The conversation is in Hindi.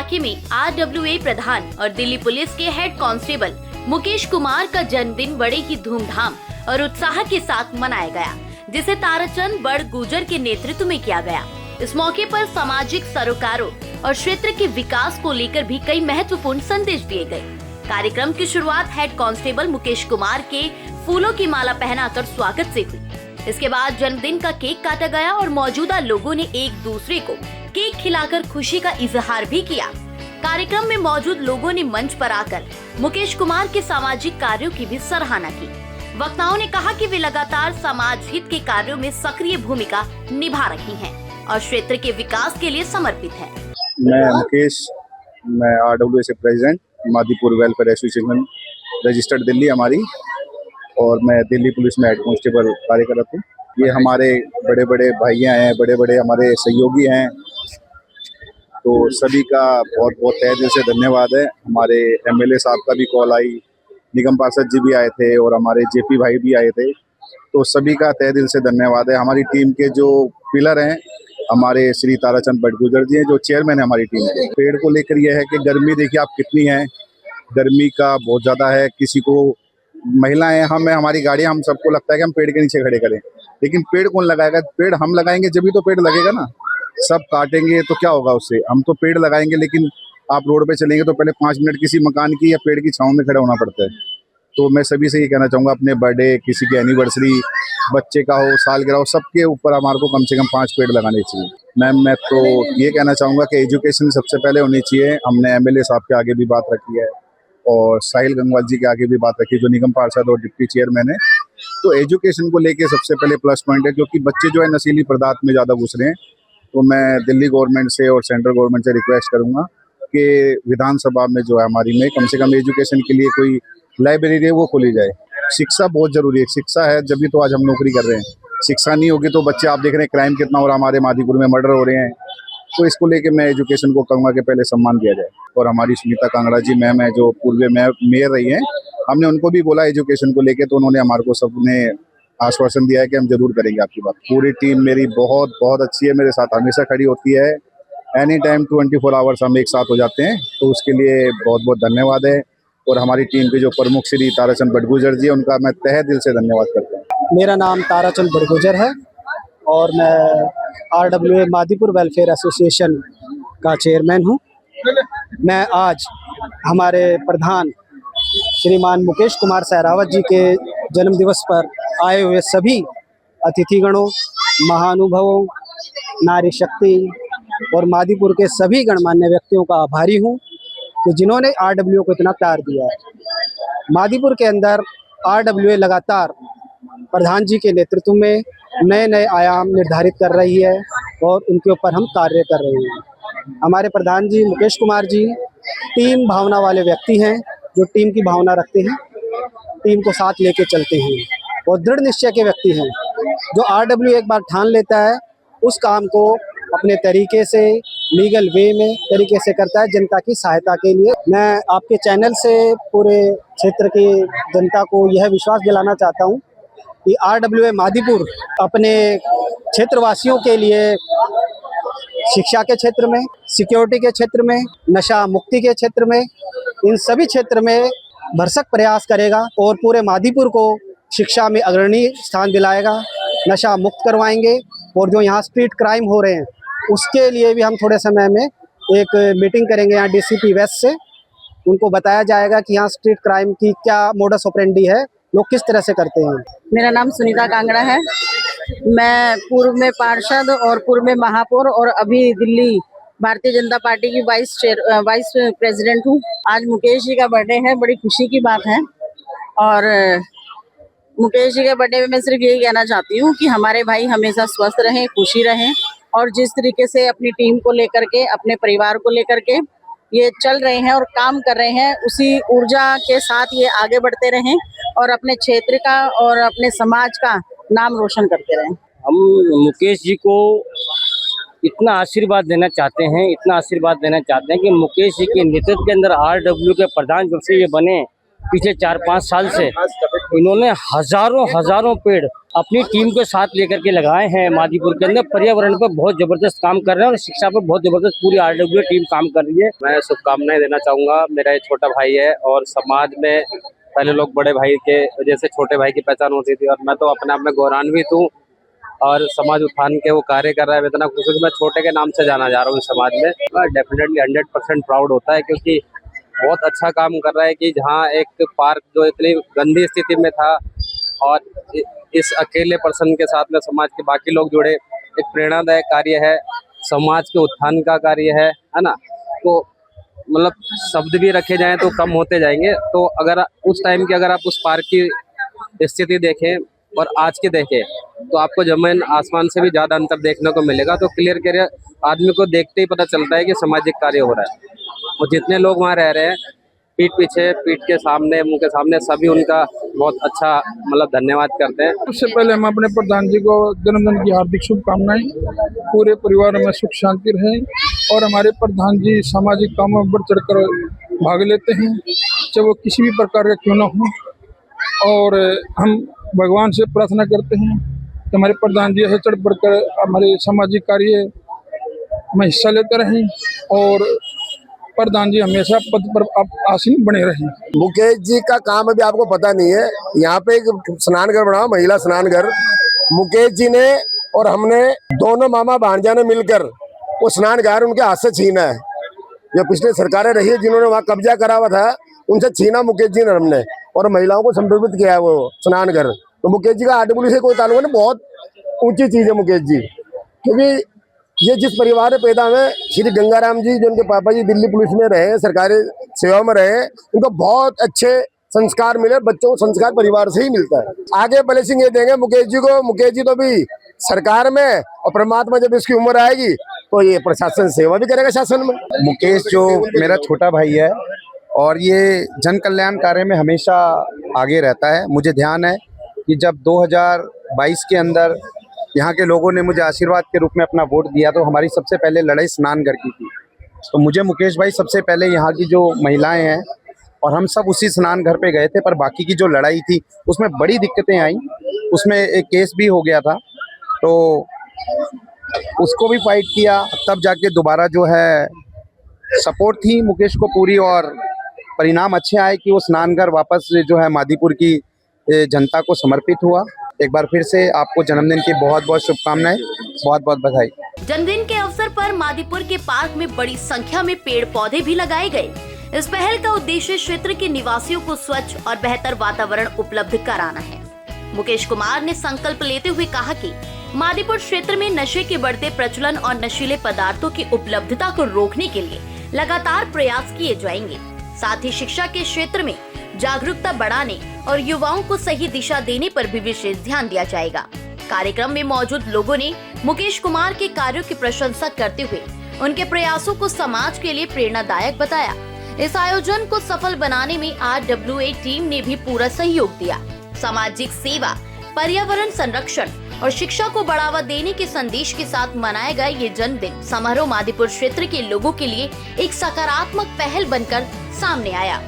इलाके में RWA प्रधान और दिल्ली पुलिस के हेड कांस्टेबल मुकेश कुमार का जन्मदिन बड़े ही धूमधाम और उत्साह के साथ मनाया गया, जिसे ताराचंद बड़गुजर के नेतृत्व में किया गया। इस मौके पर सामाजिक सरोकारों और क्षेत्र के विकास को लेकर भी कई महत्वपूर्ण संदेश दिए गए। कार्यक्रम की शुरुआत हेड कांस्टेबल मुकेश कुमार के फूलों की माला पहनाकर स्वागत से हुई। इसके बाद जन्मदिन का केक काटा गया और मौजूदा लोगों ने एक दूसरे को केक खिलाकर खुशी का इजहार भी किया। कार्यक्रम में मौजूद लोगों ने मंच पर आकर मुकेश कुमार के सामाजिक कार्यों की भी सराहना की। वक्ताओं ने कहा कि वे लगातार समाज हित के कार्यों में सक्रिय भूमिका निभा रही हैं और क्षेत्र के विकास के लिए समर्पित हैं। मैं मुकेश, मैं RWA से president, Madipur welfare association registered Delhi हमारी, और मैं दिल्ली पुलिस में हेड कांस्टेबल कार्यरत हूँ। ये हमारे बड़े बड़े भाइयाँ हैं, बड़े बड़े हमारे सहयोगी हैं, तो सभी का बहुत बहुत तहे दिल से धन्यवाद है। हमारे MLA साहब का भी कॉल आई, निगम पार्षद जी भी आए थे और हमारे JP भाई भी आए थे, तो सभी का तहे दिल से धन्यवाद है। हमारी टीम के जो पिलर हैं हमारे श्री ताराचंद बड़गुजर जी हैं, जो चेयरमैन है हमारी टीम के। पेड़ को लेकर यह है कि गर्मी देखिए आप कितनी है, गर्मी का बहुत ज़्यादा है। किसी को महिलाएं, हम हमारी गाड़ियाँ, हम सबको लगता है कि हम पेड़ के नीचे खड़े करें, लेकिन पेड़ कौन लगाएगा? पेड़ हम लगाएंगे जब भी तो पेड़ लगेगा ना। सब काटेंगे तो क्या होगा उससे? हम तो पेड़ लगाएंगे, लेकिन आप रोड पे चलेंगे तो पहले 5 मिनट किसी मकान की या पेड़ की छांव में खड़ा होना पड़ता है। तो मैं सभी से ये कहना चाहूँगा, अपने बर्थडे, किसी की एनिवर्सरी, बच्चे का हो, सालगिरह हो, सबके ऊपर हमारे को कम से कम 5 पेड़ लगाने चाहिए। मैम, मैं तो ये कहना चाहूँगा कि एजुकेशन सबसे पहले होनी चाहिए। हमने MLA साहब के आगे भी बात रखी है और साहिल गंगवाल जी के आगे भी बात रखी, जो निगम पार्षद और डिप्टी चेयरमैन है। तो एजुकेशन को लेके सबसे पहले प्लस पॉइंट है, क्योंकि बच्चे जो है नशीली पदार्थ में ज़्यादा घुस रहे हैं। तो मैं दिल्ली गवर्नमेंट से और सेंट्रल गवर्नमेंट से रिक्वेस्ट करूँगा कि विधानसभा में जो है हमारी में कम से कम एजुकेशन के लिए कोई लाइब्रेरी है वो खोली जाए। शिक्षा बहुत ज़रूरी है, शिक्षा है जब भी तो आज हम नौकरी कर रहे हैं। शिक्षा नहीं होगी तो बच्चे, आप देख रहे हैं क्राइम कितना हो रहा है, हमारे मादीपुर में मर्डर हो रहे हैं। तो इसको लेके मैं एजुकेशन को कहूँगा कि पहले सम्मान दिया जाए। और हमारी सुनीता कांगड़ा जी मैम है, जो पूर्व मेयर रही हैं, हमने उनको भी बोला एजुकेशन को लेके, तो उन्होंने हमारे को सबने आश्वासन दिया है कि हम जरूर करेंगे आपकी बात। पूरी टीम मेरी बहुत बहुत अच्छी है, मेरे साथ हमेशा खड़ी होती है। एनी टाइम 24 आवर्स हम एक साथ हो जाते हैं, तो उसके लिए बहुत बहुत धन्यवाद है। और हमारी टीम के जो प्रमुख श्री ताराचंद बड़गुजर जी, उनका मैं तहे दिल से धन्यवाद करता हूँ। मेरा नाम ताराचंद बड़गुजर है और मैं RWA मादीपुर वेलफेयर एसोसिएशन का चेयरमैन हूँ। मैं आज हमारे प्रधान श्रीमान मुकेश कुमार सहरावत जी के जन्म दिवस पर आए हुए सभी अतिथिगणों, महानुभवों, नारी शक्ति और मादीपुर के सभी गणमान्य व्यक्तियों का आभारी हूँ कि जिन्होंने RWA को इतना प्यार दिया है। मादीपुर के अंदर RWA लगातार प्रधान जी के नेतृत्व में नए नए आयाम निर्धारित कर रही है और उनके ऊपर हम कार्य कर रहे हैं। हमारे प्रधान जी मुकेश कुमार जी टीम भावना वाले व्यक्ति हैं, जो टीम की भावना रखते हैं, टीम को साथ लेके चलते हैं और दृढ़ निश्चय के व्यक्ति हैं। जो RWA एक बार ठान लेता है उस काम को अपने तरीके से, लीगल वे में तरीके से करता है, जनता की सहायता के लिए। मैं आपके चैनल से पूरे क्षेत्र की जनता को यह विश्वास दिलाना चाहता हूँ कि RWA मादीपुर अपने क्षेत्रवासियों के लिए शिक्षा के क्षेत्र में, सिक्योरिटी के क्षेत्र में, नशा मुक्ति के क्षेत्र में, इन सभी क्षेत्र में भरसक प्रयास करेगा और पूरे मादीपुर को शिक्षा में अग्रणी स्थान दिलाएगा, नशा मुक्त करवाएंगे। और जो यहाँ स्ट्रीट क्राइम हो रहे हैं उसके लिए भी हम थोड़े समय में एक मीटिंग करेंगे यहाँ DCP वेस्ट से। उनको बताया जाएगा कि यहाँ स्ट्रीट क्राइम की क्या मोडस ऑपरेंडी है, लोग किस तरह से करते हैं। मेरा नाम सुनीता कांगड़ा है। मैं पूर्व में पार्षद और पूर्व में महापौर और अभी दिल्ली भारतीय जनता पार्टी की वाइस प्रेसिडेंट हूँ। आज मुकेश जी का बर्थडे है, बड़ी खुशी की बात है। और मुकेश जी के बर्थडे में मैं सिर्फ यही कहना चाहती हूँ कि हमारे भाई हमेशा स्वस्थ रहें, खुशी रहें और जिस तरीके से अपनी टीम को लेकर के, अपने परिवार को लेकर के ये चल रहे हैं और काम कर रहे हैं, उसी ऊर्जा के साथ ये आगे बढ़ते रहें और अपने क्षेत्र का और अपने समाज का नाम रोशन करते रहें। हम मुकेश जी को इतना आशीर्वाद देना चाहते हैं कि मुकेश जी के नेतृत्व के अंदर RWA के प्रधान जब से ये बने पिछले 4-5 साल से इन्होंने हजारों पेड़ अपनी टीम के साथ लेकर के लगाए हैं। मादीपुर के अंदर पर्यावरण पर बहुत जबरदस्त काम कर रहे हैं और शिक्षा पर बहुत जबरदस्त पूरी RWA टीम काम कर रही है। मैं शुभकामनाएं देना चाहूँगा। मेरा एक छोटा भाई है और समाज में पहले लोग बड़े भाई के वजह से छोटे भाई की पहचान होती थी और मैं तो अपने आप में गौरवान्वित हूँ और समाज उत्थान के वो कार्य कर रहा है। इतना खुश हूँ कि मैं छोटे के नाम से जाना जा रहा हूँ समाज में। डेफिनेटली 100% प्राउड होता है क्योंकि बहुत अच्छा काम कर रहा है कि जहाँ एक पार्क जो इतनी गंदी स्थिति में था और इस अकेले पर्सन के साथ में समाज के बाकी लोग जुड़े, एक प्रेरणादायक कार्य है, समाज के उत्थान का कार्य है ना। तो मतलब शब्द भी रखे जाएं तो कम होते जाएंगे। तो अगर उस टाइम की अगर आप उस पार्क की स्थिति देखें और आज के देखें तो आपको जमीन आसमान से भी ज़्यादा अंतर देखने को मिलेगा। तो क्लियर आदमी को देखते ही पता चलता है कि सामाजिक कार्य हो रहा है और जितने लोग वहाँ रह रहे हैं पीठ पीछे, पीठ के सामने, मुंह के सामने, सभी उनका बहुत अच्छा मतलब धन्यवाद करते हैं। सबसे पहले हम अपने प्रधान जी को जन्मदिन की हार्दिक शुभकामनाएं। पूरे परिवार में सुख शांति रहे और हमारे प्रधान जी सामाजिक कामों में बढ़ चढ़ कर भाग लेते हैं, चाहे वो किसी भी प्रकार का क्यों ना हो। और हम भगवान से प्रार्थना करते हैं कि हमारे प्रधान जी ऐसे चढ़ बढ़ कर हमारे सामाजिक कार्य में हिस्सा लेते रहें और प्रधान जी हमेशा पद पर आसीन बने रहे। मुकेश जी का काम अभी आपको पता नहीं है। यहाँ पे एक स्नान घर बना, महिला स्नान घर, मुकेश जी ने और हमने दोनों मामा भांजा ने मिलकर वो स्नान घर उनके हाथ से छीना है। जो पिछले सरकारें रही है जिन्होंने वहाँ कब्जा करा हुआ था उनसे छीना मुकेश जी ने हमने और महिलाओं को संप्रभुत किया है वो स्नान घर। तो मुकेश जी का RWA से कोई ताल्लुक नहीं, बहुत ऊंची चीज है मुकेश जी। क्योंकि ये जिस परिवार में पैदा हुए, श्री गंगाराम जी जो उनके पापा जी दिल्ली पुलिस में रहे, सरकारी सेवा में रहे, उनको बहुत अच्छे संस्कार मिले। बच्चों को संस्कार परिवार से ही मिलता है। आगे ब्लेसिंग ये देंगे मुकेश जी को। मुकेश जी तो भी सरकार में और परमात्मा जब इसकी उम्र आएगी तो ये प्रशासन सेवा भी करेगा शासन में। मुकेश जो मेरा छोटा भाई है और ये जन कल्याण कार्य में हमेशा आगे रहता है। मुझे ध्यान है कि जब 2022 के अंदर यहाँ के लोगों ने मुझे आशीर्वाद के रूप में अपना वोट दिया तो हमारी सबसे पहले लड़ाई स्नानघर की थी। तो मुझे मुकेश भाई सबसे पहले यहाँ की जो महिलाएं हैं और हम सब उसी स्नानघर पे गए थे, पर बाकी की जो लड़ाई थी उसमें बड़ी दिक्कतें आई। उसमें एक केस भी हो गया था तो उसको भी फाइट किया, तब जाके दोबारा जो है सपोर्ट थी मुकेश को पूरी और परिणाम अच्छे आए कि वो स्नानघर वापस जो है मादीपुर की जनता को समर्पित हुआ। एक बार फिर से आपको जन्मदिन की बहुत बहुत शुभकामनाएं, बहुत बहुत बधाई। जन्मदिन के अवसर पर मादीपुर के पार्क में बड़ी संख्या में पेड़ पौधे भी लगाए गए। इस पहल का उद्देश्य क्षेत्र के निवासियों को स्वच्छ और बेहतर वातावरण उपलब्ध कराना है। मुकेश कुमार ने संकल्प लेते हुए कहा कि मादीपुर क्षेत्र में नशे के बढ़ते प्रचलन और नशीले पदार्थों की उपलब्धता को रोकने के लिए लगातार प्रयास किए जाएंगे। साथ ही शिक्षा के क्षेत्र में जागरूकता बढ़ाने और युवाओं को सही दिशा देने पर भी विशेष ध्यान दिया जाएगा। कार्यक्रम में मौजूद लोगों ने मुकेश कुमार के कार्यों की प्रशंसा करते हुए उनके प्रयासों को समाज के लिए प्रेरणादायक बताया। इस आयोजन को सफल बनाने में RWA टीम ने भी पूरा सहयोग दिया। सामाजिक सेवा, पर्यावरण संरक्षण और शिक्षा को बढ़ावा देने के संदेश के साथ मनाया गया ये जन्मदिन समारोह मादीपुर क्षेत्र के लोगों के लिए एक सकारात्मक पहल बनकर सामने आया।